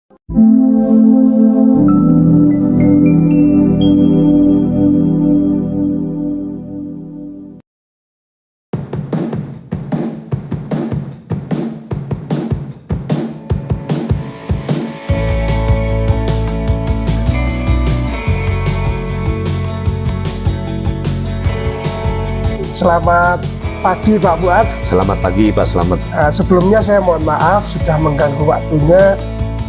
Selamat pagi Pak Fuad. Selamat pagi Pak Slamet. Sebelumnya saya mohon maaf sudah mengganggu waktunya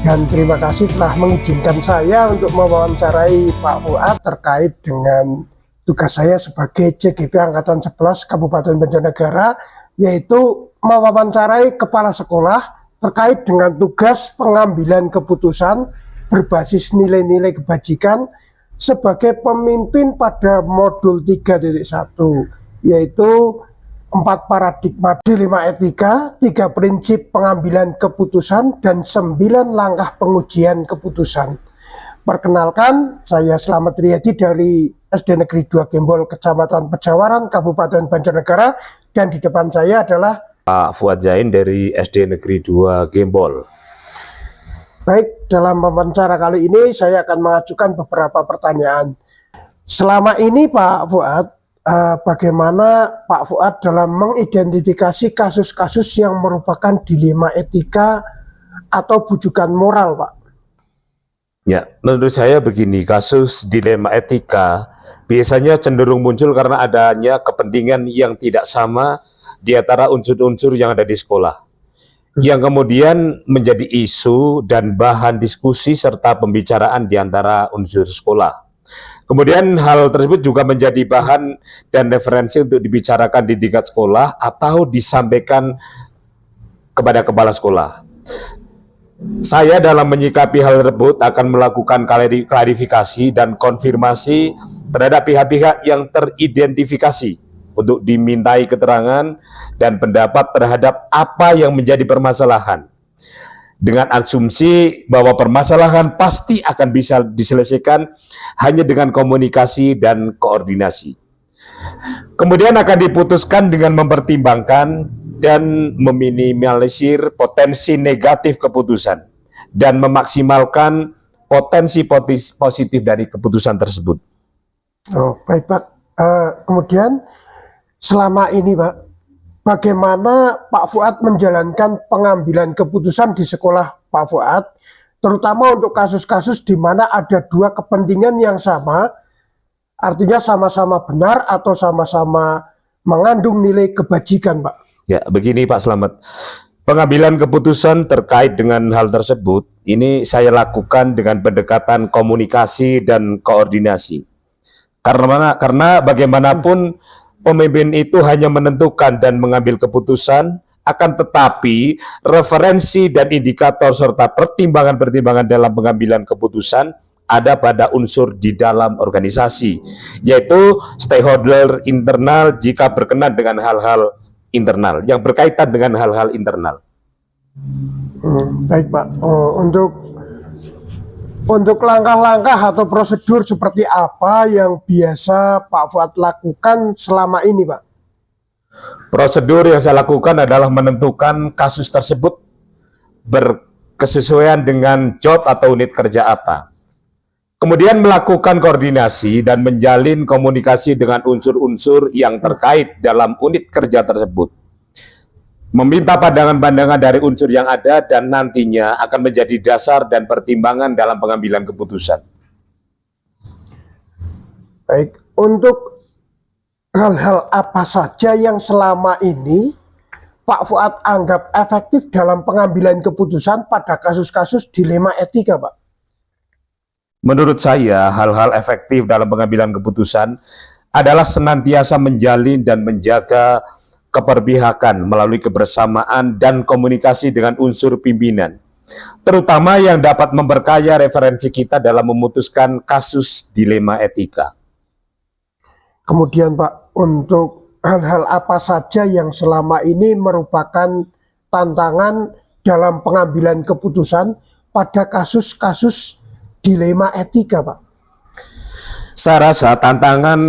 dan terima kasih telah mengizinkan saya untuk mewawancarai Pak Fuad terkait dengan tugas saya sebagai CGP Angkatan 11 Kabupaten Banjarnegara, yaitu mewawancarai kepala sekolah terkait dengan tugas pengambilan keputusan berbasis nilai-nilai kebajikan sebagai pemimpin pada modul 3.1, yaitu 4 paradigma dilema etika, 3 prinsip pengambilan keputusan, dan 9 langkah pengujian keputusan. Perkenalkan, saya Slamet Riyadi dari SD Negeri 2 Gembol, Kecamatan Pejawaran, Kabupaten Banjarnegara, dan di depan saya adalah Pak Fuad Zain dari SD Negeri 2 Gembol. Baik, dalam wawancara kali ini saya akan mengajukan beberapa pertanyaan. Selama ini Pak Fuad, bagaimana Pak Fuad dalam mengidentifikasi kasus-kasus yang merupakan dilema etika atau bujukan moral, Pak? Ya, menurut saya begini, kasus dilema etika biasanya cenderung muncul karena adanya kepentingan yang tidak sama di antara unsur-unsur yang ada di sekolah, yang kemudian menjadi isu dan bahan diskusi serta pembicaraan di antara unsur sekolah. Kemudian hal tersebut juga menjadi bahan dan referensi untuk dibicarakan di tingkat sekolah atau disampaikan kepada kepala sekolah. Saya dalam menyikapi hal tersebut akan melakukan klarifikasi dan konfirmasi terhadap pihak-pihak yang teridentifikasi untuk dimintai keterangan dan pendapat terhadap apa yang menjadi permasalahan, dengan asumsi bahwa permasalahan pasti akan bisa diselesaikan hanya dengan komunikasi dan koordinasi. Kemudian akan diputuskan dengan mempertimbangkan dan meminimalisir potensi negatif keputusan dan memaksimalkan potensi positif dari keputusan tersebut. Oh, baik Pak. Kemudian selama ini Pak, bagaimana Pak Fuad menjalankan pengambilan keputusan di sekolah Pak Fuad, terutama untuk kasus-kasus di mana ada 2 kepentingan yang sama, artinya sama-sama benar atau sama-sama mengandung nilai kebajikan, Pak? Ya, begini Pak Slamet. Pengambilan keputusan terkait dengan hal tersebut, ini saya lakukan dengan pendekatan komunikasi dan koordinasi. Karena bagaimanapun pemimpin itu hanya menentukan dan mengambil keputusan, akan tetapi referensi dan indikator serta pertimbangan-pertimbangan dalam pengambilan keputusan ada pada unsur di dalam organisasi, yaitu stakeholder internal jika berkenan dengan hal-hal internal, yang berkaitan dengan hal-hal internal. Baik Pak, untuk langkah-langkah atau prosedur seperti apa yang biasa Pak Fuad lakukan selama ini, Pak? Prosedur yang saya lakukan adalah menentukan kasus tersebut berkesesuaian dengan job atau unit kerja apa. Kemudian melakukan koordinasi dan menjalin komunikasi dengan unsur-unsur yang terkait dalam unit kerja tersebut. Meminta pandangan-pandangan dari unsur yang ada dan nantinya akan menjadi dasar dan pertimbangan dalam pengambilan keputusan. Baik, untuk hal-hal apa saja yang selama ini Pak Fuad anggap efektif dalam pengambilan keputusan pada kasus-kasus dilema etika, Pak? Menurut saya, hal-hal efektif dalam pengambilan keputusan adalah senantiasa menjalin dan menjaga keberpihakan melalui kebersamaan dan komunikasi dengan unsur pimpinan, terutama yang dapat memperkaya referensi kita dalam memutuskan kasus dilema etika. Kemudian Pak, untuk hal-hal apa saja yang selama ini merupakan tantangan dalam pengambilan keputusan pada kasus-kasus dilema etika, Pak? Saya rasa tantangan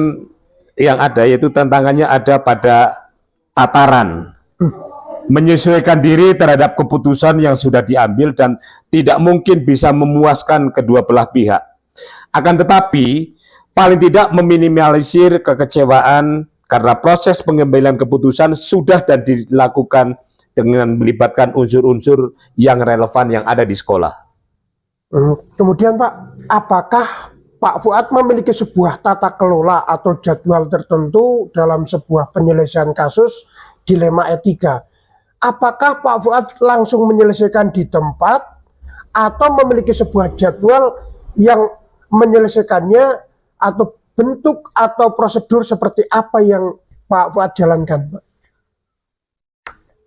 yang ada, yaitu tantangannya ada pada tataran. menyesuaikan diri terhadap keputusan yang sudah diambil dan tidak mungkin bisa memuaskan kedua belah pihak. Akan tetapi, paling tidak meminimalisir kekecewaan karena proses pengambilan keputusan sudah dan dilakukan dengan melibatkan unsur-unsur yang relevan yang ada di sekolah. Kemudian Pak, apakah Pak Fuad memiliki sebuah tata kelola atau jadwal tertentu dalam sebuah penyelesaian kasus dilema etika? Apakah Pak Fuad langsung menyelesaikan di tempat atau memiliki sebuah jadwal yang menyelesaikannya atau bentuk atau prosedur seperti apa yang Pak Fuad jalankan, Pak?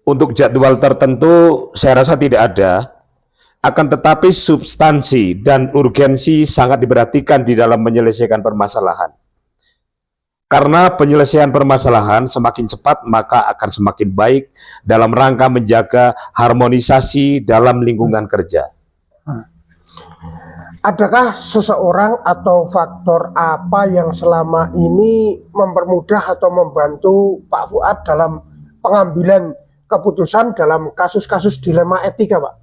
Untuk jadwal tertentu saya rasa tidak ada, akan tetapi substansi dan urgensi sangat diperhatikan di dalam menyelesaikan permasalahan. Karena penyelesaian permasalahan semakin cepat maka akan semakin baik dalam rangka menjaga harmonisasi dalam lingkungan kerja. Adakah seseorang atau faktor apa yang selama ini mempermudah atau membantu Pak Fuad dalam pengambilan keputusan dalam kasus-kasus dilema etika, Pak?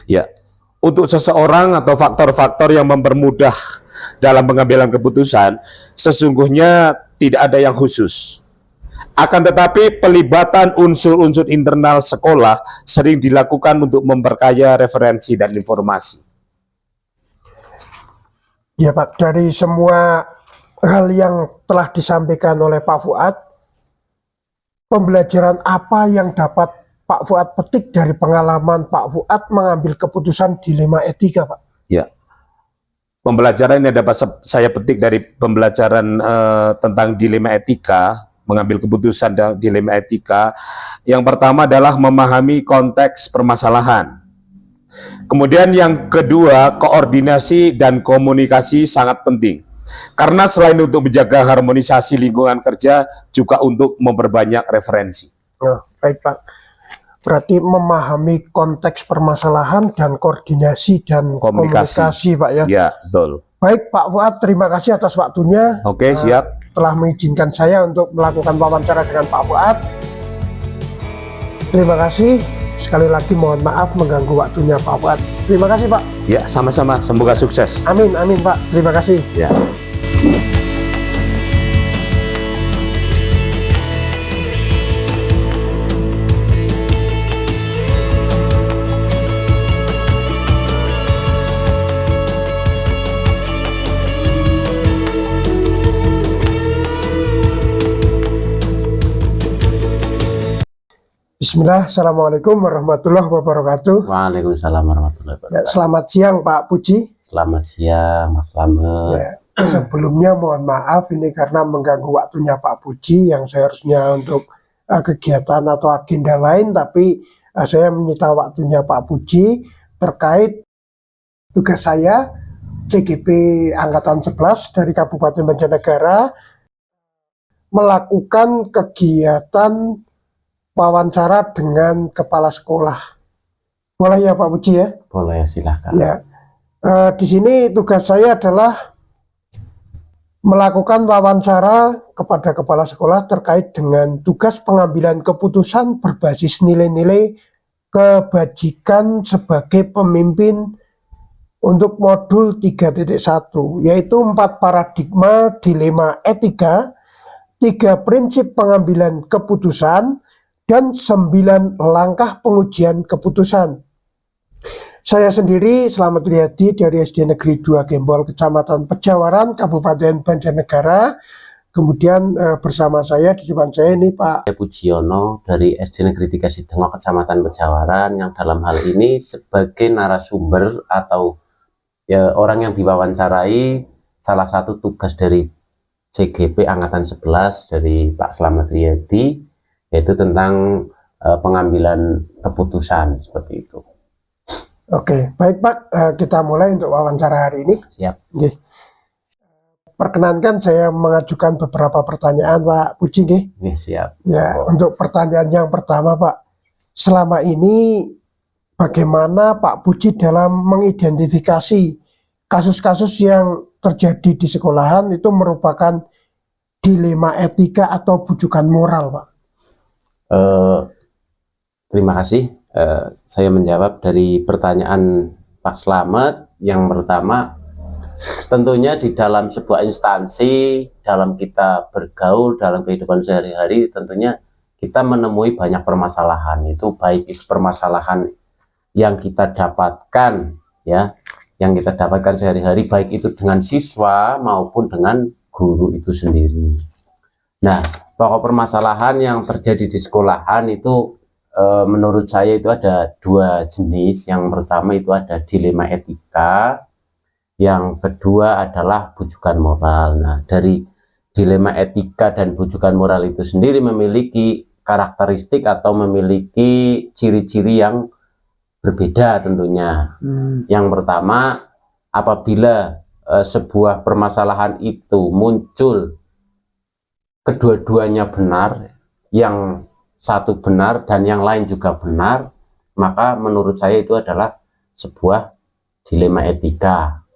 Ya, untuk seseorang atau faktor-faktor yang mempermudah dalam pengambilan keputusan, sesungguhnya tidak ada yang khusus. Akan tetapi pelibatan unsur-unsur internal sekolah sering dilakukan untuk memperkaya referensi dan informasi. Ya Pak, dari semua hal yang telah disampaikan oleh Pak Fuad, pembelajaran apa yang dapat Pak Fuad petik dari pengalaman Pak Fuad mengambil keputusan dilema etika, Pak? Ya, pembelajaran yang dapat saya petik dari pembelajaran tentang dilema etika, mengambil keputusan dilema etika, yang pertama adalah memahami konteks permasalahan. Kemudian yang kedua, koordinasi dan komunikasi sangat penting. Karena selain untuk menjaga harmonisasi lingkungan kerja, juga untuk memperbanyak referensi. Oh, baik Pak. Berarti memahami konteks permasalahan dan koordinasi dan komunikasi Pak ya? Ya, betul. Baik Pak Fuad, terima kasih atas waktunya. Oke, siap. Telah mengizinkan saya untuk melakukan wawancara dengan Pak Fuad. Terima kasih. Sekali lagi mohon maaf mengganggu waktunya Pak Fuad. Terima kasih Pak. Ya, sama-sama. Semoga sukses. Amin, amin Pak. Terima kasih. Ya. Bismillah, Assalamualaikum warahmatullahi wabarakatuh. Waalaikumsalam warahmatullahi Ya, wabarakatuh. selamat siang Pak Puji. Selamat siang Mas Slamet. Ya, sebelumnya mohon maaf ini karena mengganggu waktunya Pak Puji yang seharusnya untuk kegiatan atau agenda lain, tapi saya menyita waktunya Pak Puji terkait tugas saya CGP Angkatan 11 dari Kabupaten Banjarnegara melakukan kegiatan wawancara dengan kepala sekolah. Boleh ya Pak Puji ya? Boleh, silahkan. Ya, di sini tugas saya adalah melakukan wawancara kepada kepala sekolah terkait dengan tugas pengambilan keputusan berbasis nilai-nilai kebajikan sebagai pemimpin untuk modul 3.1, yaitu 4 paradigma dilema etika, 3 prinsip pengambilan keputusan, dan 9 langkah pengujian keputusan. Saya sendiri Slamet Riyadi dari SD Negeri 2 Gembol, Kecamatan Pejawaran, Kabupaten Banjarnegara. Kemudian bersama saya di depan saya ini Pak Pujiono dari SD Negeri 3 Sidengo, Kecamatan Pejawaran, yang dalam hal ini sebagai narasumber atau ya, orang yang diwawancarai, salah satu tugas dari CGP Angkatan 11 dari Pak Slamet Riyadi, yaitu tentang pengambilan keputusan seperti itu. Oke, baik Pak, kita mulai untuk wawancara hari ini. Siap. Nggih. Perkenankan saya mengajukan beberapa pertanyaan Pak Puji nggih. Nggih, siap. Ya, untuk pertanyaan yang pertama Pak, selama ini bagaimana Pak Puji dalam mengidentifikasi kasus-kasus yang terjadi di sekolahan itu merupakan dilema etika atau bujukan moral Pak? Terima kasih. Saya menjawab dari pertanyaan Pak Slamet. Yang pertama, tentunya di dalam sebuah instansi, dalam kita bergaul, dalam kehidupan sehari-hari, tentunya kita menemui banyak permasalahan. Itu baik itu permasalahan yang kita dapatkan, ya, yang kita dapatkan sehari-hari, baik itu dengan siswa maupun dengan guru itu sendiri. Nah, pokok permasalahan yang terjadi di sekolahan itu menurut saya itu ada dua jenis. Yang pertama itu ada dilema etika, yang kedua adalah bujukan moral. Nah, dari dilema etika dan bujukan moral itu sendiri memiliki karakteristik atau memiliki ciri-ciri yang berbeda tentunya. Yang pertama, apabila sebuah permasalahan itu muncul kedua-duanya benar, yang satu benar dan yang lain juga benar, maka menurut saya itu adalah sebuah dilema etika.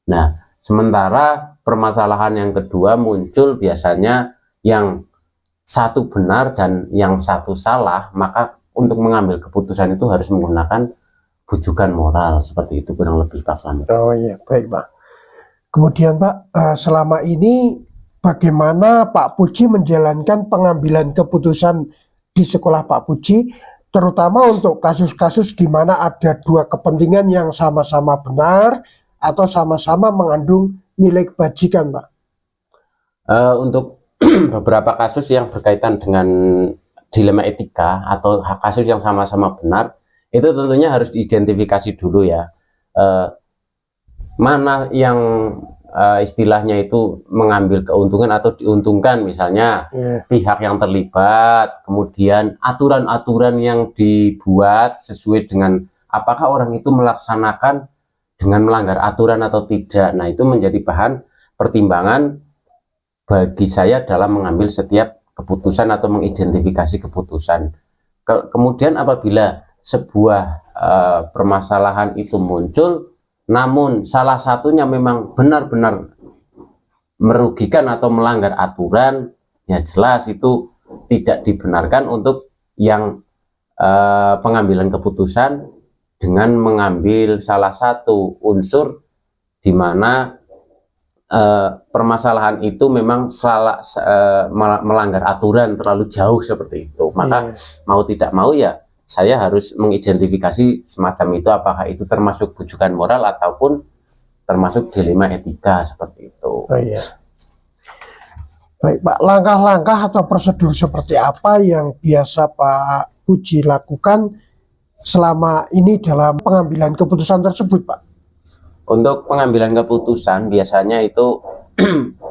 Nah, sementara permasalahan yang kedua muncul biasanya yang satu benar dan yang satu salah, maka untuk mengambil keputusan itu harus menggunakan bujukan moral. Seperti itu kurang lebih, Pak Slamet. Oh iya, baik Pak. Kemudian Pak, selama ini bagaimana Pak Puji menjalankan pengambilan keputusan di sekolah Pak Puji, terutama untuk kasus-kasus di mana ada dua kepentingan yang sama-sama benar atau sama-sama mengandung nilai kebajikan, Pak? Untuk beberapa kasus yang berkaitan dengan dilema etika atau kasus yang sama-sama benar, itu tentunya harus diidentifikasi dulu ya. Mana yang istilahnya itu mengambil keuntungan atau diuntungkan, misalnya pihak yang terlibat, kemudian aturan-aturan yang dibuat sesuai dengan apakah orang itu melaksanakan dengan melanggar aturan atau tidak. Nah, itu menjadi bahan pertimbangan bagi saya dalam mengambil setiap keputusan atau mengidentifikasi keputusan. Kemudian apabila sebuah permasalahan itu muncul, namun salah satunya memang benar-benar merugikan atau melanggar aturan, ya jelas itu tidak dibenarkan untuk yang pengambilan keputusan dengan mengambil salah satu unsur di mana permasalahan itu memang melanggar aturan terlalu jauh seperti itu. Maka mau tidak mau ya saya harus mengidentifikasi semacam itu, apakah itu termasuk bujukan moral ataupun termasuk dilema etika seperti itu. Oh iya. Baik Pak, langkah-langkah atau prosedur seperti apa yang biasa Pak Puji lakukan selama ini dalam pengambilan keputusan tersebut, Pak? Untuk pengambilan keputusan biasanya itu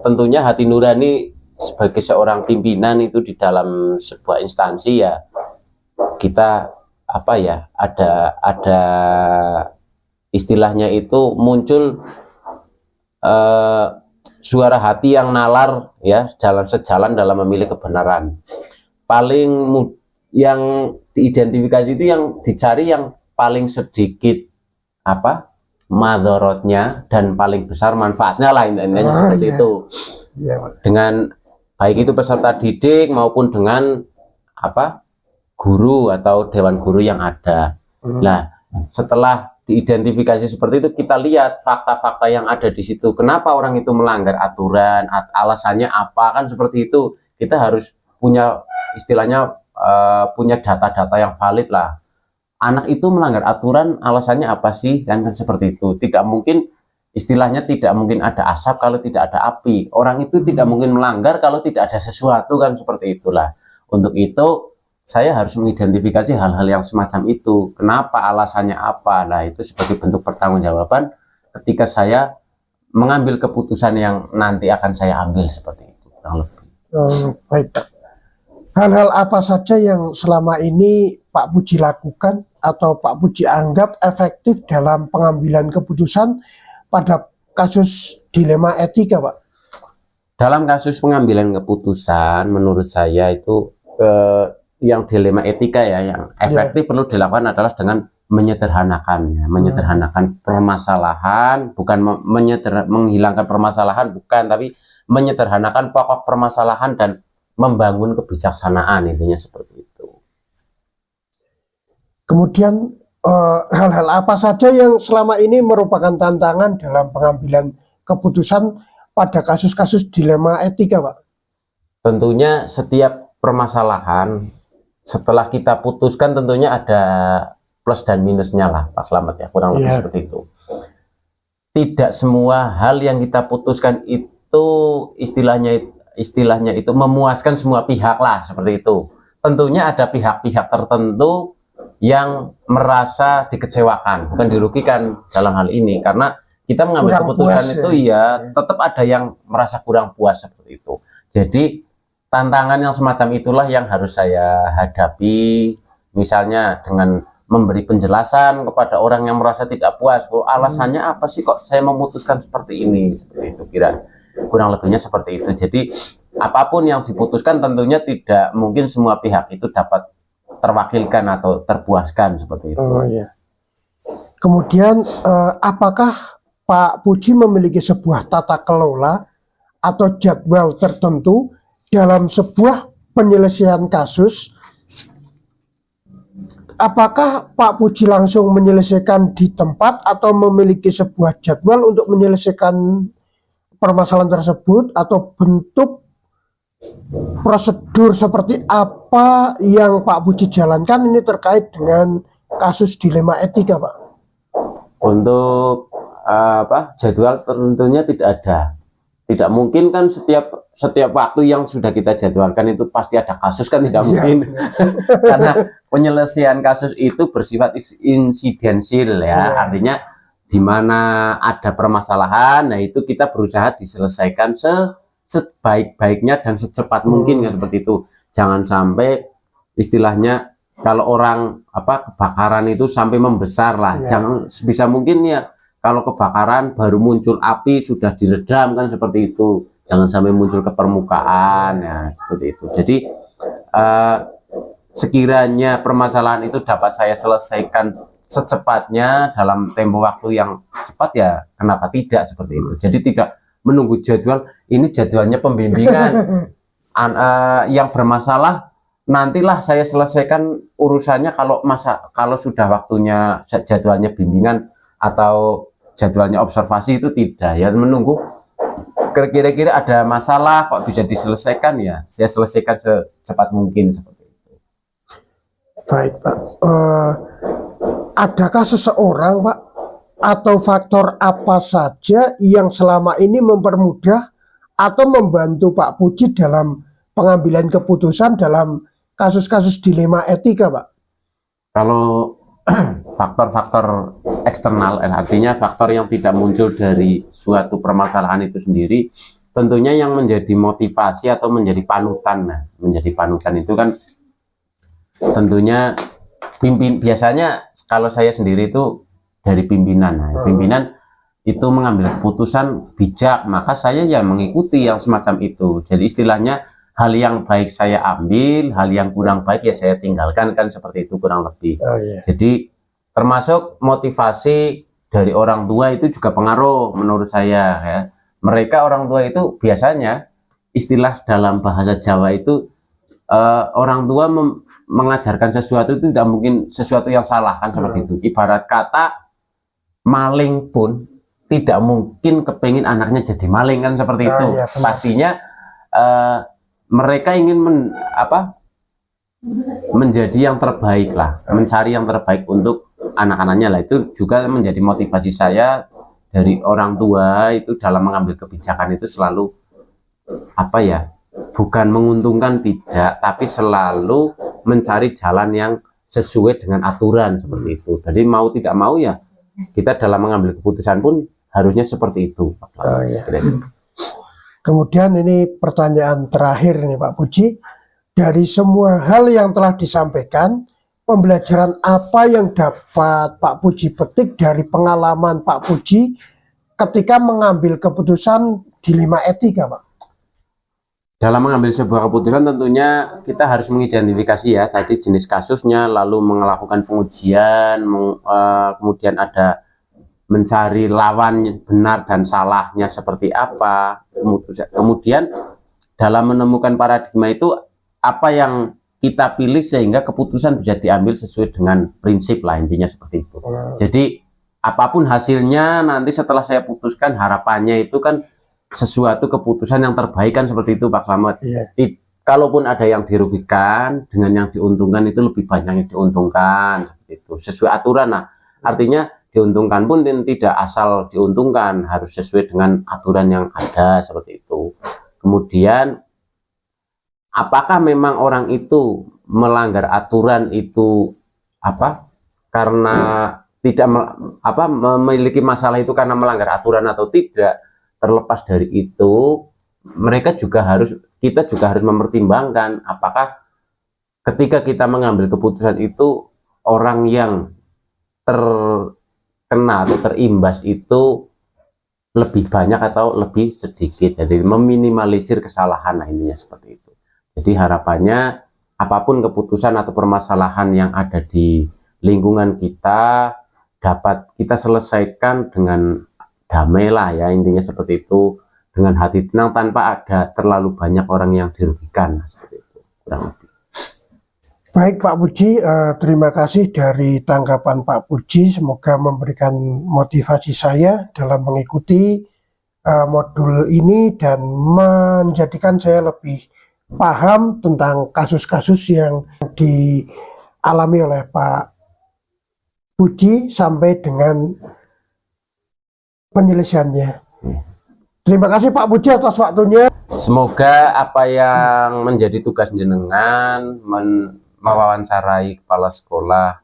tentunya hati nurani sebagai seorang pimpinan itu di dalam sebuah instansi, ya kita apa ya, ada istilahnya itu muncul suara hati yang nalar ya, dalam sejalan dalam memilih kebenaran. Paling yang diidentifikasi itu yang dicari yang paling sedikit apa madorotnya dan paling besar manfaatnya lah, intinya seperti itu. Dengan baik itu peserta didik maupun dengan apa guru atau dewan guru yang ada. Nah, setelah diidentifikasi seperti itu, kita lihat fakta-fakta yang ada di situ. Kenapa orang itu melanggar aturan, alasannya apa, kan seperti itu. Kita harus punya istilahnya punya data-data yang valid lah. Anak itu melanggar aturan, alasannya apa sih? Kan seperti itu. Tidak mungkin istilahnya tidak mungkin ada asap kalau tidak ada api. Orang itu tidak mungkin melanggar kalau tidak ada sesuatu, kan seperti itulah. Untuk itu saya harus mengidentifikasi hal-hal yang semacam itu. Kenapa, alasannya apa? Nah, itu sebagai bentuk pertanggungjawaban ketika saya mengambil keputusan yang nanti akan saya ambil seperti itu. Baik Pak. Hal-hal apa saja yang selama ini Pak Puji lakukan atau Pak Puji anggap efektif dalam pengambilan keputusan pada kasus dilema etika, Pak? Dalam kasus pengambilan keputusan, menurut saya itu yang dilema etika ya, yang efektif perlu dilakukan adalah dengan menyederhanakannya, menyederhanakan permasalahan, bukan menghilangkan permasalahan, bukan, tapi menyederhanakan pokok permasalahan dan membangun kebijaksanaan, intinya seperti itu. Kemudian hal-hal apa saja yang selama ini merupakan tantangan dalam pengambilan keputusan pada kasus-kasus dilema etika, Pak? Tentunya setiap permasalahan setelah kita putuskan tentunya ada plus dan minusnya lah, Pak Slamet ya, kurang lebih seperti itu. Tidak semua hal yang kita putuskan itu istilahnya itu memuaskan semua pihak lah, seperti itu. Tentunya ada pihak-pihak tertentu yang merasa dikecewakan, bukan dirugikan dalam hal ini, karena kita mengambil Kurang keputusan puas, itu ya tetap ada yang merasa kurang puas seperti itu. Jadi tantangan yang semacam itulah yang harus saya hadapi, misalnya dengan memberi penjelasan kepada orang yang merasa tidak puas, oh, alasannya apa sih kok saya memutuskan seperti ini, seperti itu, kira kurang lebihnya seperti itu. Jadi apapun yang diputuskan tentunya tidak mungkin semua pihak itu dapat terwakilkan atau terpuaskan seperti itu. Oh ya. Kemudian apakah Pak Puji memiliki sebuah tata kelola atau jadwal tertentu dalam sebuah penyelesaian kasus? Apakah Pak Puji langsung menyelesaikan di tempat atau memiliki sebuah jadwal untuk menyelesaikan permasalahan tersebut, atau bentuk prosedur seperti apa yang Pak Puji jalankan ini terkait dengan kasus dilema etika, Pak? Untuk jadwal tentunya tidak ada. Tidak mungkin kan setiap waktu yang sudah kita jadwalkan itu pasti ada kasus, kan tidak mungkin. Karena penyelesaian kasus itu bersifat insidensil ya. Artinya di mana ada permasalahan, nah itu kita berusaha diselesaikan sebaik-baiknya dan secepat mungkin ya, seperti itu. Jangan sampai istilahnya kalau orang kebakaran itu sampai membesar lah. Jangan, sebisa mungkin ya kalau kebakaran baru muncul api sudah diredam kan, seperti itu. Jangan sampai muncul ke permukaan ya, seperti itu. Jadi sekiranya permasalahan itu dapat saya selesaikan secepatnya dalam tempo waktu yang cepat ya, kenapa tidak, seperti itu. Jadi tidak menunggu jadwal, ini jadwalnya pembimbingan yang bermasalah nantilah saya selesaikan urusannya kalau sudah waktunya jadwalnya bimbingan atau jadwalnya observasi, itu tidak ya, menunggu kira-kira ada masalah kok bisa diselesaikan ya, saya selesaikan secepat mungkin, seperti itu. Baik, Pak. Adakah seseorang, Pak, atau faktor apa saja yang selama ini mempermudah atau membantu Pak Puji dalam pengambilan keputusan dalam kasus-kasus dilema etika, Pak? Kalau faktor-faktor eksternal, artinya faktor yang tidak muncul dari suatu permasalahan itu sendiri, tentunya yang menjadi motivasi atau menjadi panutan. Nah, menjadi panutan itu kan tentunya biasanya kalau saya sendiri itu dari pimpinan. Nah, pimpinan itu mengambil keputusan bijak, maka saya ya mengikuti yang semacam itu. Jadi istilahnya hal yang baik saya ambil, hal yang kurang baik ya saya tinggalkan, kan seperti itu kurang lebih. Jadi termasuk motivasi dari orang tua itu juga pengaruh menurut saya ya. Mereka orang tua itu biasanya istilah dalam bahasa Jawa itu orang tua mengajarkan sesuatu itu tidak mungkin sesuatu yang salah, kan seperti itu. Ibarat kata maling pun tidak mungkin kepingin anaknya jadi maling, kan seperti itu. Iya, pastinya mereka ingin menjadi yang terbaik lah, mencari yang terbaik untuk anak-anaknya lah. Itu juga menjadi motivasi saya dari orang tua itu dalam mengambil kebijakan itu selalu bukan menguntungkan, tidak, tapi selalu mencari jalan yang sesuai dengan aturan, seperti itu. Jadi mau tidak mau ya kita dalam mengambil keputusan pun harusnya seperti itu. Kemudian ini pertanyaan terakhir nih Pak Puji, dari semua hal yang telah disampaikan, pembelajaran apa yang dapat Pak Puji petik dari pengalaman Pak Puji ketika mengambil keputusan dilema etika, Pak? Dalam mengambil sebuah keputusan tentunya kita harus mengidentifikasi ya tadi jenis kasusnya, lalu melakukan pengujian, kemudian ada mencari lawan benar dan salahnya seperti apa. Kemudian dalam menemukan paradigma itu apa yang kita pilih sehingga keputusan bisa diambil sesuai dengan prinsip lah, intinya seperti itu. Jadi apapun hasilnya nanti setelah saya putuskan, harapannya itu kan sesuatu keputusan yang terbaik kan, seperti itu Pak Slamet. Kalaupun ada yang dirugikan, dengan yang diuntungkan itu lebih banyak yang diuntungkan, itu sesuai aturan. Nah, artinya diuntungkan pun tidak asal diuntungkan, harus sesuai dengan aturan yang ada, seperti itu. Kemudian apakah memang orang itu melanggar aturan itu karena tidak memiliki masalah itu karena melanggar aturan atau tidak? Terlepas dari itu, kita juga harus mempertimbangkan apakah ketika kita mengambil keputusan itu, orang yang terkena atau terimbas itu lebih banyak atau lebih sedikit. Jadi meminimalisir kesalahan, nah ininya seperti itu. Jadi harapannya apapun keputusan atau permasalahan yang ada di lingkungan kita dapat kita selesaikan dengan damai lah ya, intinya seperti itu, dengan hati tenang tanpa ada terlalu banyak orang yang dirugikan, seperti itu kurang lebih. Baik Pak Puji, terima kasih dari tanggapan Pak Puji, semoga memberikan motivasi saya dalam mengikuti modul ini dan menjadikan saya lebih paham tentang kasus-kasus yang dialami oleh Pak Puji sampai dengan penyelesaiannya. Terima kasih Pak Puji atas waktunya. Semoga apa yang menjadi tugas jenengan mewawancarai kepala sekolah,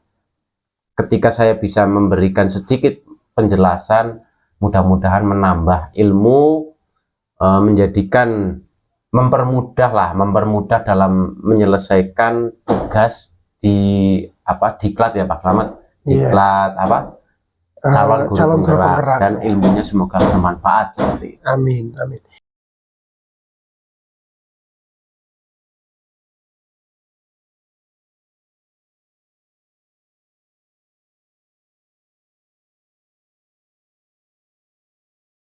ketika saya bisa memberikan sedikit penjelasan, mudah-mudahan menambah ilmu, mempermudah dalam menyelesaikan tugas di diklat ya Pak Slamet, diklat calon guru penggerak, dan ilmunya semoga bermanfaat seperti itu. Amin, amin.